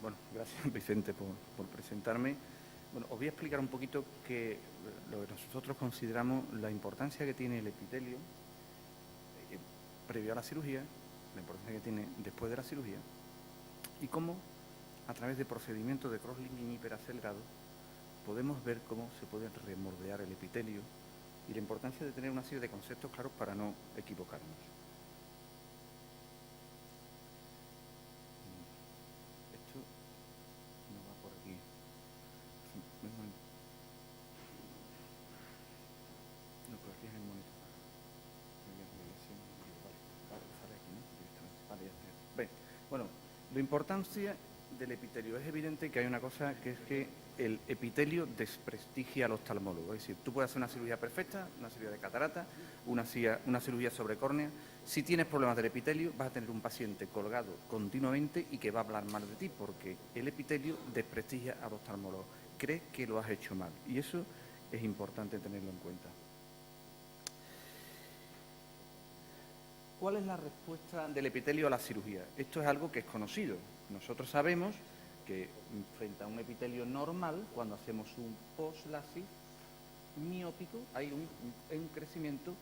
Bueno, gracias Vicente por presentarme. Bueno, os voy a explicar un poquito lo que nosotros consideramos la importancia que tiene el epitelio previo a la cirugía, la importancia que tiene después de la cirugía y cómo a través de procedimientos de cross-linking hiperacelerado podemos ver cómo se puede remoldear el epitelio y la importancia de tener una serie de conceptos claros para no equivocarnos. Esto no va por aquí. No, pero aquí es el monitor. Vale, ya está. Bueno, la importancia del epitelio. Es evidente que hay una cosa que es que el epitelio desprestigia al oftalmólogo. Es decir, tú puedes hacer una cirugía perfecta, una cirugía de catarata, una cirugía sobre córnea. Si tienes problemas del epitelio, vas a tener un paciente colgado continuamente y que va a hablar mal de ti porque el epitelio desprestigia al oftalmólogo. Crees que lo has hecho mal y eso es importante tenerlo en cuenta. ¿Cuál es la respuesta del epitelio a la cirugía? Esto es algo que es conocido. Nosotros sabemos que frente a un epitelio normal, cuando hacemos un post-LASIK miópico, hay un crecimiento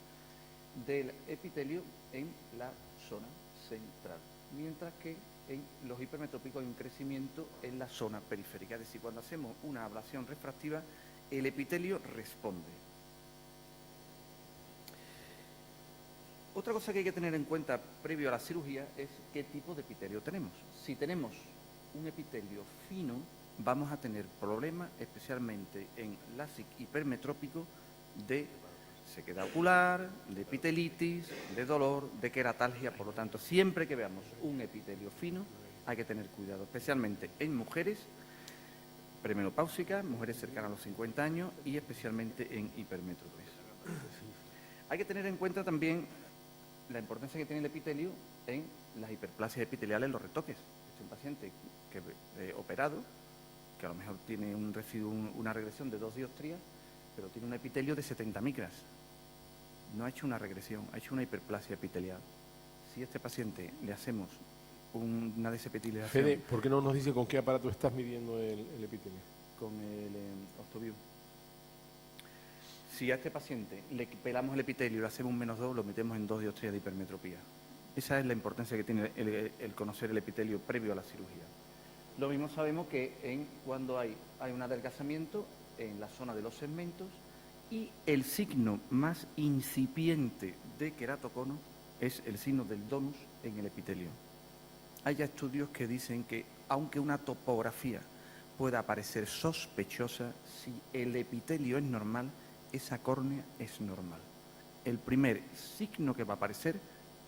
del epitelio en la zona central, mientras que en los hipermetrópicos hay un crecimiento en la zona periférica. Es decir, cuando hacemos una ablación refractiva, el epitelio responde. Otra cosa que hay que tener en cuenta previo a la cirugía es qué tipo de epitelio tenemos. Si tenemos un epitelio fino, vamos a tener problemas, especialmente en LASIK hipermetrópico, de sequedad ocular, de epitelitis, de dolor, de queratalgia. Por lo tanto, siempre que veamos un epitelio fino, hay que tener cuidado, especialmente en mujeres premenopáusicas, mujeres cercanas a los 50 años y especialmente en hipermétropes. Hay que tener en cuenta también la importancia que tiene el epitelio en las hiperplasias epiteliales en los retoques. Es un paciente operado, que a lo mejor tiene un residuo, una regresión de 2 dioptrías, pero tiene un epitelio de 70 micras. No ha hecho una regresión, ha hecho una hiperplasia epitelial. Si a este paciente le hacemos una desepitelización... Fede, ¿por qué no nos dice con qué aparato estás midiendo el epitelio? Con el Octoview. Si a este paciente le pelamos el epitelio y le hacemos un -2, lo metemos en 2 dioptrías de hipermetropía. Esa es la importancia que tiene el conocer el epitelio previo a la cirugía. Lo mismo sabemos que cuando hay un adelgazamiento en la zona de los segmentos y el signo más incipiente de queratocono es el signo del donus en el epitelio. Hay ya estudios que dicen que aunque una topografía pueda parecer sospechosa, si el epitelio es normal, esa córnea es normal. El primer signo que va a aparecer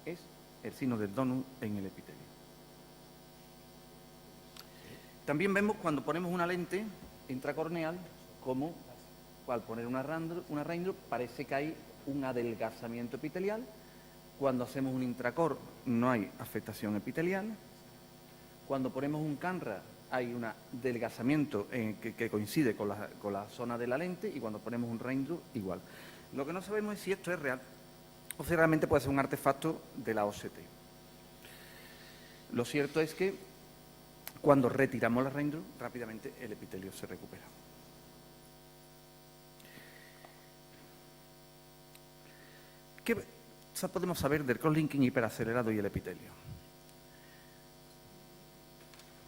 es el signo del donus en el epitelio. También vemos cuando ponemos una lente intracorneal, como al poner una raindrop parece que hay un adelgazamiento epitelial. Cuando hacemos un intracor no hay afectación epitelial. Cuando ponemos un canra hay un adelgazamiento que coincide con la zona de la lente, y cuando ponemos un raindrop igual. Lo que no sabemos es si esto es real o si realmente puede ser un artefacto de la OCT. Lo cierto es que cuando retiramos la raindrop, rápidamente el epitelio se recupera. ¿Qué podemos saber del cross-linking hiperacelerado y el epitelio?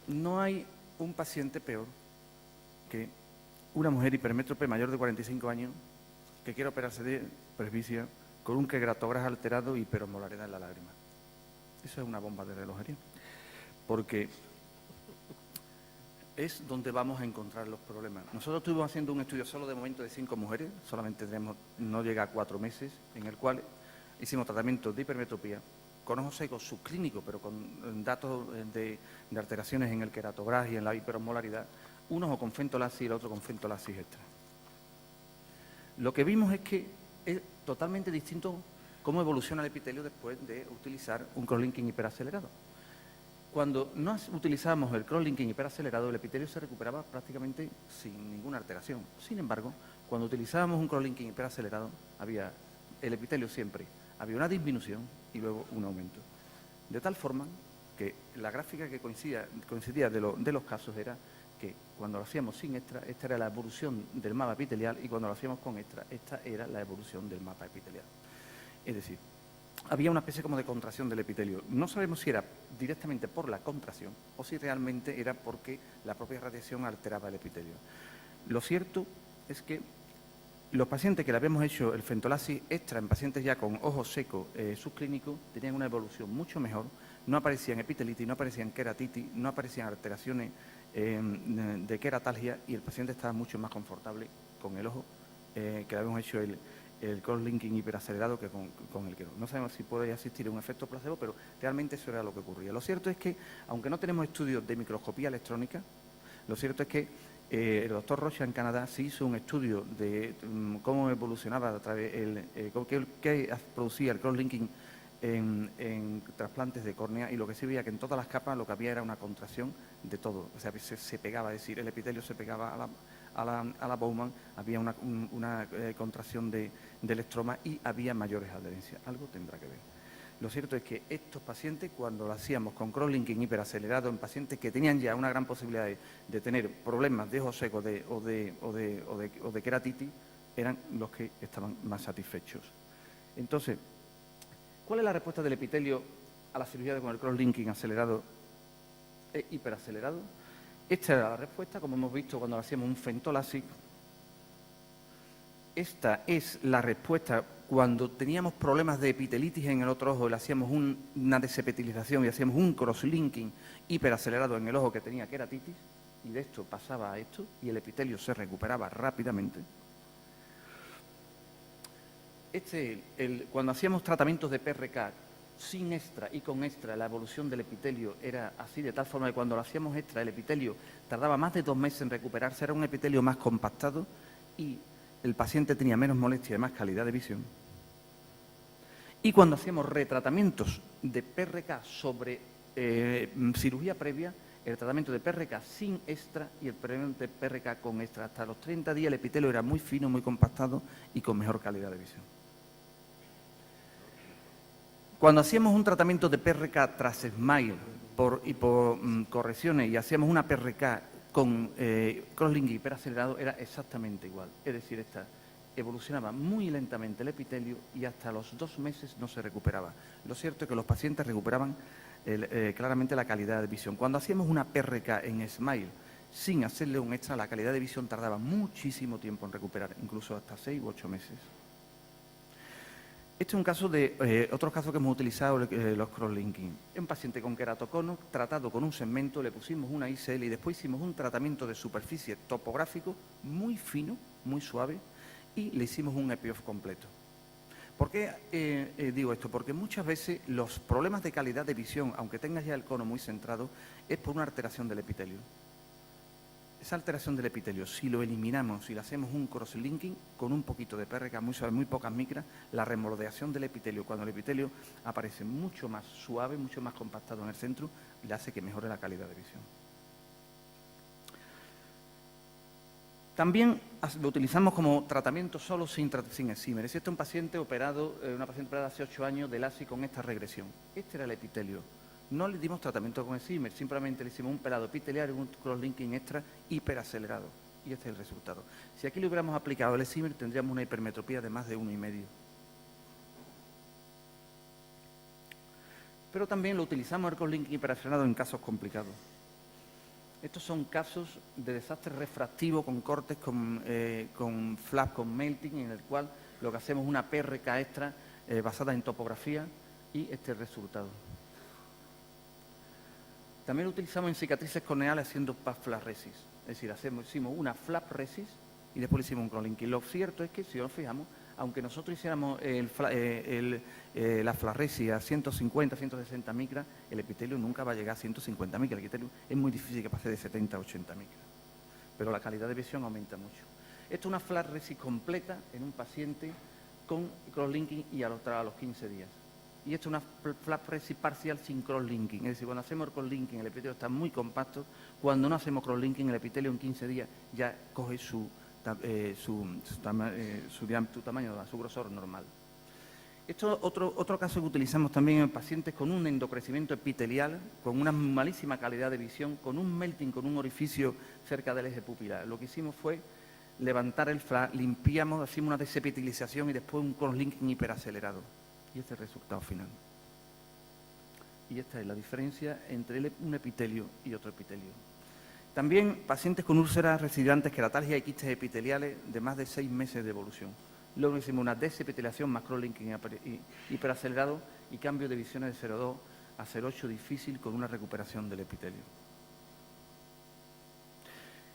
No hay un paciente peor que una mujer hipermétrope mayor de 45 años que quiera operarse de presbicia con un queratograma alterado y hiperosmolaridad en la lágrima. Eso es una bomba de relojería, porque es donde vamos a encontrar los problemas. Nosotros estuvimos haciendo un estudio solo de momento de 5 mujeres, solamente no llega a 4 meses, en el cual hicimos tratamiento de hipermetropía con ojos secos subclínicos, pero con datos de alteraciones en el queratograma y en la hiperosmolaridad, un ojo con fentolasis y el otro con fentolasis extra. Lo que vimos es que es totalmente distinto cómo evoluciona el epitelio después de utilizar un cross-linking hiperacelerado. Cuando no utilizábamos el cross-linking hiperacelerado, el epitelio se recuperaba prácticamente sin ninguna alteración. Sin embargo, cuando utilizábamos un cross-linking hiperacelerado, el epitelio siempre había una disminución y luego un aumento. De tal forma porque la gráfica que coincidía de los casos era que cuando lo hacíamos sin extra, esta era la evolución del mapa epitelial, y cuando lo hacíamos con extra, esta era la evolución del mapa epitelial. Es decir, había una especie como de contracción del epitelio. No sabemos si era directamente por la contracción o si realmente era porque la propia radiación alteraba el epitelio. Lo cierto es que los pacientes que le habíamos hecho el fentolasis extra en pacientes ya con ojo seco subclínico tenían una evolución mucho mejor, no aparecían epitelitis, no aparecían queratitis, no aparecían alteraciones de queratalgia, y el paciente estaba mucho más confortable con el ojo que le habíamos hecho el cross-linking hiperacelerado que con el que no. No sabemos si puede existir un efecto placebo, pero realmente eso era lo que ocurría. Lo cierto es que, aunque no tenemos estudios de microscopía electrónica, lo cierto es que el doctor Rocha en Canadá sí hizo un estudio de cómo evolucionaba a través qué producía el cross-linking en trasplantes de córnea, y lo que sí veía que en todas las capas lo que había era una contracción de todo. O sea, se pegaba, es decir, el epitelio se pegaba a la Bowman, había una contracción del estroma y había mayores adherencias. Algo tendrá que ver. Lo cierto es que estos pacientes, cuando lo hacíamos con cross-linking hiperacelerado en pacientes que tenían ya una gran posibilidad de tener problemas de ojo seco o de queratitis, eran los que estaban más satisfechos. Entonces, ¿cuál es la respuesta del epitelio a la cirugía con el cross-linking acelerado e hiperacelerado? Esta era la respuesta, como hemos visto cuando hacíamos un fentolasis. Esta es la respuesta cuando teníamos problemas de epitelitis en el otro ojo y le hacíamos una desepitelización y hacíamos un cross-linking hiperacelerado en el ojo que tenía queratitis, y de esto pasaba a esto y el epitelio se recuperaba rápidamente. Cuando hacíamos tratamientos de PRK sin extra y con extra, la evolución del epitelio era así, de tal forma que cuando lo hacíamos extra, el epitelio tardaba más de 2 meses en recuperarse, era un epitelio más compactado y el paciente tenía menos molestia y más calidad de visión. Y cuando hacíamos retratamientos de PRK sobre cirugía previa, el tratamiento de PRK sin extra y el tratamiento de PRK con extra, hasta los 30 días el epitelio era muy fino, muy compactado y con mejor calidad de visión. Cuando hacíamos un tratamiento de PRK tras SMILE por correcciones y hacíamos una PRK con cross-linking hiperacelerado, era exactamente igual. Es decir, evolucionaba muy lentamente el epitelio y hasta los 2 meses no se recuperaba. Lo cierto es que los pacientes recuperaban claramente la calidad de visión. Cuando hacíamos una PRK en SMILE sin hacerle un extra, la calidad de visión tardaba muchísimo tiempo en recuperar, incluso hasta 6 u 8 meses. Este es un caso de otro caso que hemos utilizado, los cross-linking. Es un paciente con queratocono tratado con un segmento, le pusimos una ICL y después hicimos un tratamiento de superficie topográfico muy fino, muy suave, y le hicimos un EPIOF completo. ¿Por qué digo esto? Porque muchas veces los problemas de calidad de visión, aunque tengas ya el cono muy centrado, es por una alteración del epitelio. Esa alteración del epitelio, si lo eliminamos, si le hacemos un cross-linking con un poquito de PRK muy suave, muy pocas micras, la remoldeación del epitelio, cuando el epitelio aparece mucho más suave, mucho más compactado en el centro, le hace que mejore la calidad de visión. También lo utilizamos como tratamiento solo sin excimer. Este es un paciente operado, una paciente operada hace 8 años de LASI con esta regresión. Este era el epitelio. No le dimos tratamiento con excimer, simplemente le hicimos un pelado epitelial y un cross-linking extra hiperacelerado. Y este es el resultado. Si aquí le hubiéramos aplicado el excimer, tendríamos una hipermetropía de más de 1,5. Pero también lo utilizamos el cross-linking hiperacelerado en casos complicados. Estos son casos de desastre refractivo con cortes, con flap, con melting, en el cual lo que hacemos es una PRK extra basada en topografía y este es el resultado. También lo utilizamos en cicatrices corneales haciendo pasflaresis. Es decir, hicimos una flapresis y después le hicimos un cross-linking. Lo cierto es que, si nos fijamos, aunque nosotros hiciéramos la flaresis a 150, 160 micras, el epitelio nunca va a llegar a 150 micras. El epitelio es muy difícil que pase de 70 a 80 micras. Pero la calidad de visión aumenta mucho. Esto es una flapresis completa en un paciente con cross-linking y a los 15 días. Y esto es una flapresis parcial sin cross-linking. Es decir, cuando hacemos cross-linking el epitelio está muy compacto. Cuando no hacemos cross-linking el epitelio en 15 días ya coge su tamaño, su grosor normal. Esto otro caso que utilizamos también en pacientes con un endocrecimiento epitelial, con una malísima calidad de visión, con un melting, con un orificio cerca del eje pupilar. Lo que hicimos fue levantar el FLAC, limpiamos, hacemos una desepitelización y después un cross-linking hiperacelerado. Y este es el resultado final. Y esta es la diferencia entre un epitelio y otro epitelio. También pacientes con úlceras residuantes, queratalgia y quistes epiteliales de más de 6 meses de evolución. Luego hicimos una desepitelización más cross-linking hiperacelerado y cambio de visiones de 0,2 a 0,8 difícil con una recuperación del epitelio.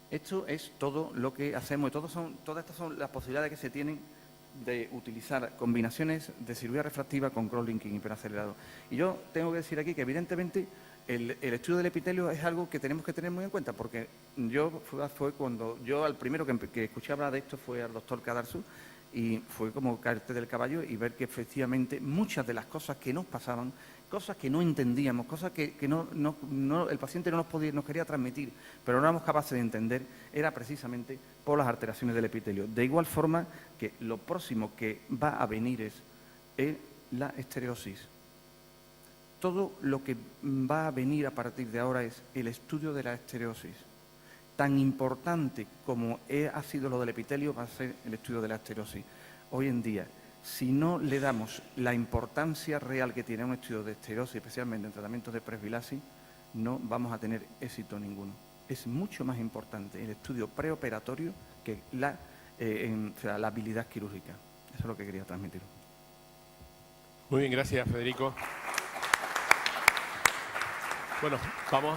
Esto es todo lo que hacemos y todas estas son las posibilidades que se tienen de utilizar combinaciones de cirugía refractiva con cross-linking hiperacelerado. Y yo tengo que decir aquí que evidentemente el estudio del epitelio es algo que tenemos que tener muy en cuenta, porque fue cuando yo al primero que escuché hablar de esto fue al doctor Cadarsu, y fue como caerte del caballo y ver que efectivamente muchas de las cosas que nos pasaban, cosas que no entendíamos, cosas que el paciente no nos quería transmitir, pero no éramos capaces de entender, era precisamente por las alteraciones del epitelio. De igual forma que lo próximo que va a venir es la estereosis. Todo lo que va a venir a partir de ahora es el estudio de la estereosis. Tan importante como ha sido lo del epitelio va a ser el estudio de la estereosis. Hoy en día, si no le damos la importancia real que tiene un estudio de estereosis, especialmente en tratamientos de presbilasis, no vamos a tener éxito ninguno. Es mucho más importante el estudio preoperatorio que la habilidad quirúrgica. Eso es lo que quería transmitir. Muy bien, gracias, Federico. Bueno, vamos